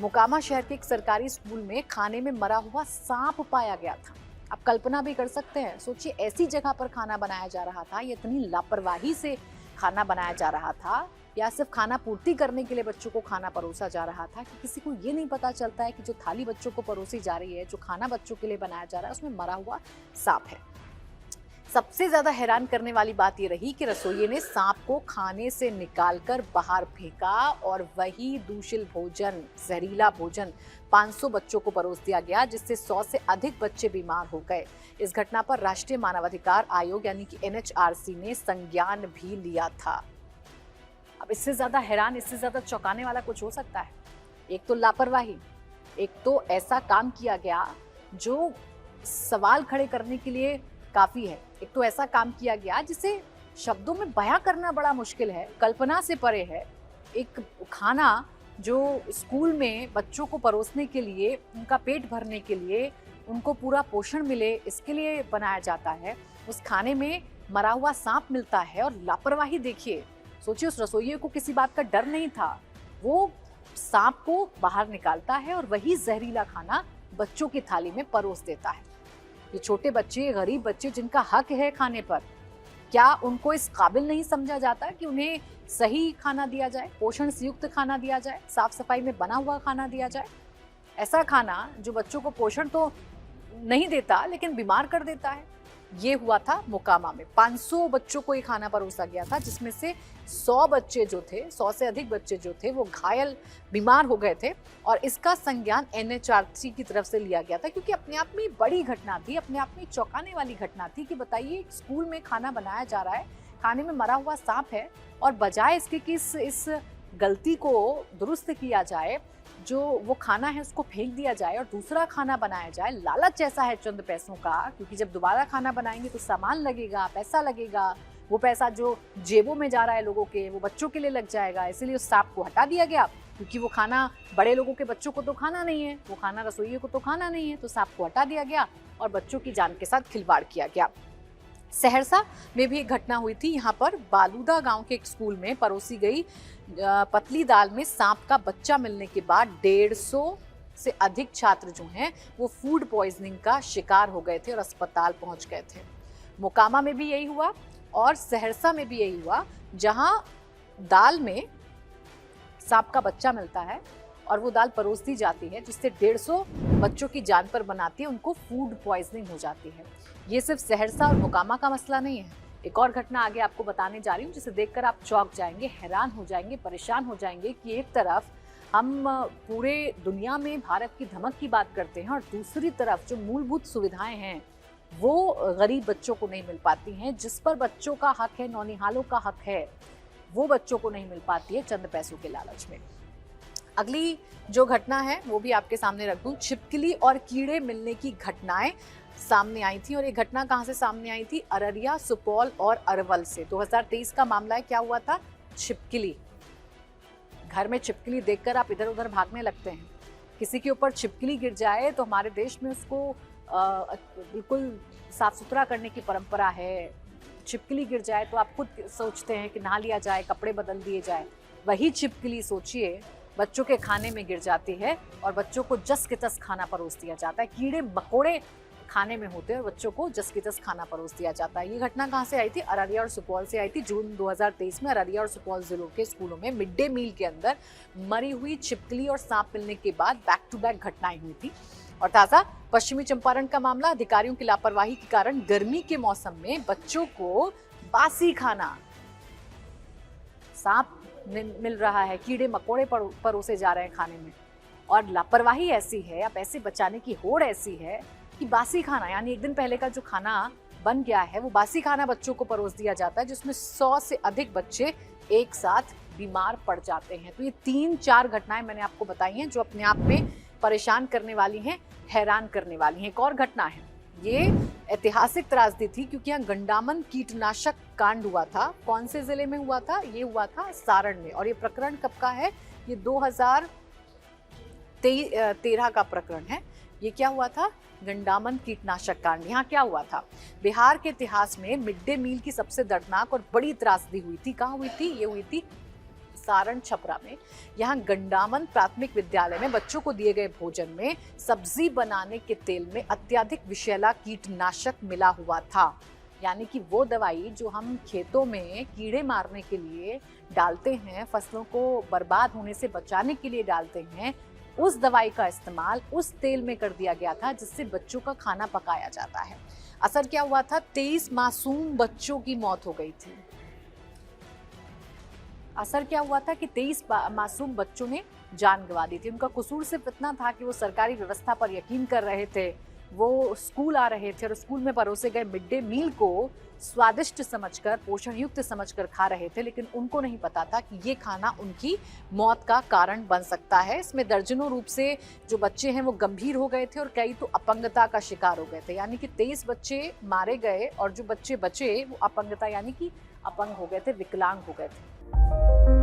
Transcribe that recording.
मोकामा शहर के एक सरकारी स्कूल में खाने में मरा हुआ सांप पाया गया था। आप कल्पना भी कर सकते हैं, सोचिए ऐसी जगह पर खाना बनाया जा रहा था, ये इतनी लापरवाही से खाना बनाया जा रहा था, या सिर्फ खाना पूर्ति करने के लिए बच्चों को खाना परोसा जा रहा था कि किसी को ये नहीं पता चलता है कि जो थाली बच्चों को परोसी जा रही है, जो खाना बच्चों के लिए बनाया जा रहा है, उसमें मरा हुआ सांप है। सबसे ज्यादा हैरान करने वाली बात ये रही कि रसोइये ने सांप को खाने से निकालकर बाहर फेंका और वही दूषित भोजन, जहरीला भोजन 500 बच्चों को परोस दिया गया, जिससे 100 से अधिक बच्चे बीमार हो गए। इस घटना पर राष्ट्रीय मानवाधिकार आयोग यानी कि NHRC ने संज्ञान भी लिया था। अब इससे ज्यादा हैरान, इससे ज्यादा चौंकाने वाला कुछ हो सकता है? एक तो लापरवाही, एक तो ऐसा काम किया गया जो सवाल खड़े करने के लिए काफी है। एक तो ऐसा काम किया गया जिसे शब्दों में बयां करना बड़ा मुश्किल है, कल्पना से परे है। एक खाना जो स्कूल में बच्चों को परोसने के लिए, उनका पेट भरने के लिए, उनको पूरा पोषण मिले, इसके लिए बनाया जाता है, उस खाने में मरा हुआ सांप मिलता है। और लापरवाही देखिए, सोचिए उस रसोइये को किसी बात का डर नहीं था, वो सांप को बाहर निकालता है और वही जहरीला खाना बच्चों की थाली में परोस देता है। ये छोटे बच्चे, गरीब बच्चे जिनका हक है खाने पर, क्या उनको इस काबिल नहीं समझा जाता कि उन्हें सही खाना दिया जाए, पोषण से युक्त खाना दिया जाए, साफ सफाई में बना हुआ खाना दिया जाए? ऐसा खाना जो बच्चों को पोषण तो नहीं देता लेकिन बीमार कर देता है। ये हुआ था मोकामा में। 500 बच्चों को ये खाना परोसा गया था, जिसमें से 100 बच्चे जो थे, 100 से अधिक बच्चे जो थे, वो घायल, बीमार हो गए थे। और इसका संज्ञान NHRC की तरफ से लिया गया था, क्योंकि अपने आप में बड़ी घटना थी, अपने आप में चौंकाने वाली घटना थी कि बताइए स्कूल में खाना बनाया जा रहा है, खाने में मरा हुआ सांप है, और बजाय इसके कि इस गलती को दुरुस्त किया जाए, जो वो खाना है उसको फेंक दिया जाए और दूसरा खाना बनाया जाए। लालच ऐसा है चंद पैसों का, क्योंकि जब दोबारा खाना बनाएंगे तो सामान लगेगा, पैसा लगेगा, वो पैसा जो जेबों में जा रहा है लोगों के, वो बच्चों के लिए लग जाएगा। इसीलिए उस सांप को हटा दिया गया, क्योंकि वो खाना बड़े लोगों के बच्चों को तो खाना नहीं है, वो खाना रसोइये को तो खाना नहीं है, तो सांप को हटा दिया गया और बच्चों की जान के साथ खिलवाड़ किया गया। सहरसा में भी एक घटना हुई थी। यहाँ पर बालूदा गांव के एक स्कूल में परोसी गई पतली दाल में सांप का बच्चा मिलने के बाद 150 से अधिक छात्र जो हैं वो फूड पॉइजनिंग का शिकार हो गए थे और अस्पताल पहुंच गए थे। मोकामा में भी यही हुआ और सहरसा में भी यही हुआ, जहां दाल में सांप का बच्चा मिलता है और वो दाल परोस दी जाती है, जिससे 150 बच्चों की जान पर बनाती है, उनको फूड पॉइजनिंग हो जाती है। ये सिर्फ सहरसा और मोकामा का मसला नहीं है। एक और घटना आगे आपको बताने जा रही हूँ, जिसे देखकर आप चौंक जाएंगे, हैरान हो जाएंगे, परेशान हो जाएंगे कि एक तरफ हम पूरे दुनिया में भारत की धमक की बात करते हैं और दूसरी तरफ जो मूलभूत सुविधाएं हैं वो गरीब बच्चों को नहीं मिल पाती हैं। जिस पर बच्चों का हक है, नौनिहालों का हक है, वो बच्चों को नहीं मिल पाती है चंद पैसों के लालच में। अगली जो घटना है वो भी आपके सामने रख दूं। छिपकली और कीड़े मिलने की घटनाएं सामने आई थी, और ये घटना कहां से सामने आई थी? अररिया, सुपौल और अरवल से। 2023 का मामला है। क्या हुआ था? छिपकली। घर में छिपकली देखकर आप इधर उधर भागने लगते हैं। किसी के ऊपर छिपकली गिर जाए तो हमारे देश में उसको बिल्कुल साफ सुथरा करने की परंपरा है। छिपकली गिर जाए तो आप खुद सोचते हैं कि नहा लिया जाए, कपड़े बदल दिए जाए। वही छिपकली सोचिए बच्चों के खाने में गिर जाती है और बच्चों को जस के तस खाना परोस दिया जाता है। कीड़े मकोड़े खाने में होते हैं और बच्चों को जस की तस खाना परोस दिया जाता है। ये घटना कहाँ से आई थी? अररिया और सुपौल से आई थी। जून 2023 में अररिया और सुपौल जिलों के स्कूलों में मिड डे मील के अंदर मरी हुई छिपकली और सांप मिलने के बाद बैक टू बैक घटनाएं हुई थी। और ताजा पश्चिमी चंपारण का मामला, अधिकारियों की लापरवाही के कारण गर्मी के मौसम में बच्चों को बासी खाना, सांप मिल रहा है, कीड़े मकोड़े परोसे जा रहे हैं खाने में। और लापरवाही ऐसी है, आप ऐसे बचाने की होड़ ऐसी है कि बासी खाना, यानी एक दिन पहले का जो खाना बन गया है वो बासी खाना बच्चों को परोस दिया जाता है, जिसमें 100 से अधिक बच्चे एक साथ बीमार पड़ जाते हैं। तो ये 3-4 घटनाएं मैंने आपको बताई हैं जो अपने आप में परेशान करने वाली हैं, हैरान करने वाली हैं। एक और घटना है, ये ऐतिहासिक त्रासदी थी, क्योंकि यहाँ गंडामन कीटनाशक कांड हुआ था। कौन से जिले में हुआ था? ये हुआ था सारण में। और ये प्रकरण कब का है? ये 2013 का प्रकरण है। ये क्या हुआ था? गंडामन कीटनाशक कांड। यहाँ क्या हुआ था? बिहार के इतिहास में मिड डे मील की सबसे दर्दनाक और बड़ी त्रासदी हुई थी। कहाँ हुई थी? ये हुई थी सारण छपरा में यहाँ गंडावन प्राथमिक विद्यालय में बच्चों को दिए गए भोजन में सब्जी बनाने के तेल में अत्यधिक विषैला कीटनाशक मिला हुआ था। यानी कि वो दवाई जो हम खेतों में कीड़े मारने के लिए डालते हैं, फसलों को बर्बाद होने से बचाने के लिए डालते हैं, उस दवाई का इस्तेमाल उस तेल में कर दिया गया था जिससे बच्चों का खाना पकाया जाता है। असर क्या हुआ था? 23 मासूम बच्चों की मौत हो गई थी। असर क्या हुआ था कि 23 मासूम बच्चों ने जान गंवा दी थी। उनका कसूर सिर्फ इतना था कि वो सरकारी व्यवस्था पर यकीन कर रहे थे, वो स्कूल आ रहे थे और स्कूल में परोसे गए मिड डे मील को स्वादिष्ट समझकर, पोषण युक्त समझकर खा रहे थे, लेकिन उनको नहीं पता था कि ये खाना उनकी मौत का कारण बन सकता है। इसमें दर्जनों रूप से जो बच्चे हैं वो गंभीर हो गए थे और कई तो अपंगता का शिकार हो गए थे। यानी कि 23 बच्चे मारे गए और जो बच्चे बचे वो अपंगता यानी कि अपंग हो गए थे, विकलांग हो गए थे।